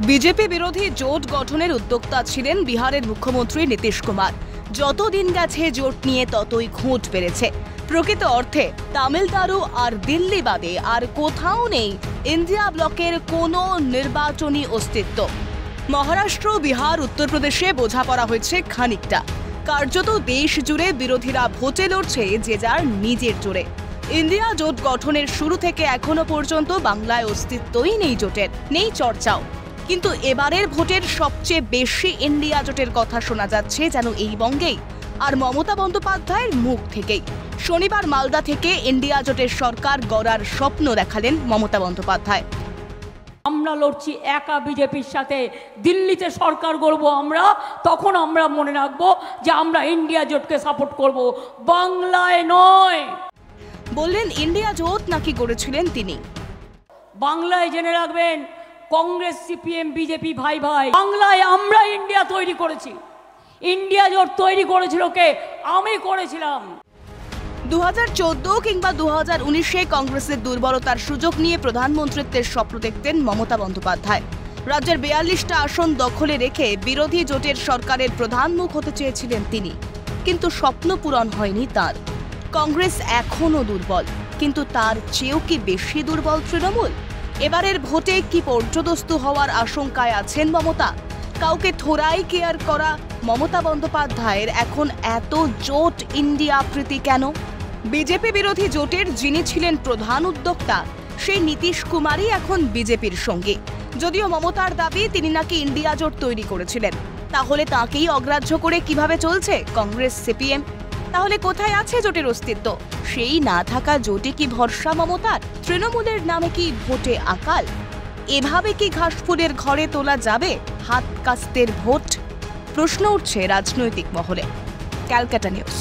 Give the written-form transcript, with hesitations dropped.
BJP বিরোধী জোট গঠনের উদ্যোক্তা ছিলেন বিহারের মুখ্যমন্ত্রী নীতিশ কুমার। যতদিন গেছে জোট নিয়ে ততই খুঁত বেড়েছে। প্রকৃত অর্থে তামিলনাড়ু আর দিল্লি বাদে আর কোথাও নেই ইন্ডিয়া ব্লকের কোনো নির্বাচনী অস্তিত্ব। মহারাষ্ট্র, বিহার, উত্তরপ্রদেশে বোঝাপড়া হয়েছে খানিকটা। কার্যত দেশ জুড়ে বিরোধীরা ভোটে লড়ছে যে যার নিজের জোরে। ইন্ডিয়া জোট গঠনের শুরু থেকে এখনো পর্যন্ত বাংলায় অস্তিত্বই নেই জোটের, নেই চর্চাও। কিন্তু এবারের ভোটের সবচেয়ে বেশি ইন্ডিয়া জোটের কথা শোনা যাচ্ছে যেন এই বঙ্গেই, আর মমতা বন্দ্যোপাধ্যায়ের মুখ থেকেই। শনিবার মালদা থেকে ইন্ডিয়া জোটের সরকার গড়ার স্বপ্ন দেখালেন মমতা বন্দ্যোপাধ্যায়। আমরা লড়ছি একা বিজেপির সাথে, দিল্লিতে সরকার গড়ব আমরা, তখন আমরা মনে রাখবো যে আমরা ইন্ডিয়া জোটকে সাপোর্ট করব, বাংলায় নয়। বললেন ইন্ডিয়া জোট নাকি গড়েছিলেন তিনি। বাংলায় জেনে রাখবেন, কংগ্রেস, সিপিএম, বিজেপি ভাই ভাই, বাংলায় আমরা ইন্ডিয়া তৈরি করেছি। ইন্ডিয়া জোট তৈরি করেছিল কে? আমি করেছিলাম। 2014 কিংবা 2019-এ কংগ্রেসের দুর্বলতার সুযোগ নিয়ে প্রধানমন্ত্রীত্বের স্বপ্ন দেখতেন মমতা বন্দ্যোপাধ্যায়। রাজ্যের 42টা আসন দখলে রেখে বিরোধী জোটের সরকারের প্রধান মুখ হতে চেয়েছিলেন তিনি, কিন্তু স্বপ্ন পূরণ হয়নি তার। কংগ্রেস এখনো দুর্বল, কিন্তু তার চেয়েও কি বেশি দুর্বল তৃণমূল? এবারের ভোটে কি পর্যদস্তু হওয়ার আশঙ্কায় আছেন মমতা? কাউকে থোড়াই কেয়ার করা মমতা বন্দ্যোপাধ্যায়ের এখন এত জোট ইন্ডিয়া প্রীতি কেন? বিজেপি বিরোধী জোটের যিনি ছিলেন প্রধান উদ্যোক্তা, সেই নীতিশ কুমারই এখন বিজেপির সঙ্গে। যদিও মমতার দাবি তিনি নাকি ইন্ডিয়া জোট তৈরি করেছিলেন, তাহলে তাকেই অগ্রাহ্য করে কিভাবে চলছে কংগ্রেস, সিপিএম? তাহলে কোথায় আছে জোটের অস্তিত্ব? সেই না থাকা জোটে কি ভরসা মমতার? তৃণমূলের নামে কি ভোটে আকাল? এভাবে কি ঘাসফুলের ঘরে তোলা যাবে হাত কাস্তের ভোট? প্রশ্ন উঠছে রাজনৈতিক মহলে। ক্যালকাটা নিউজ।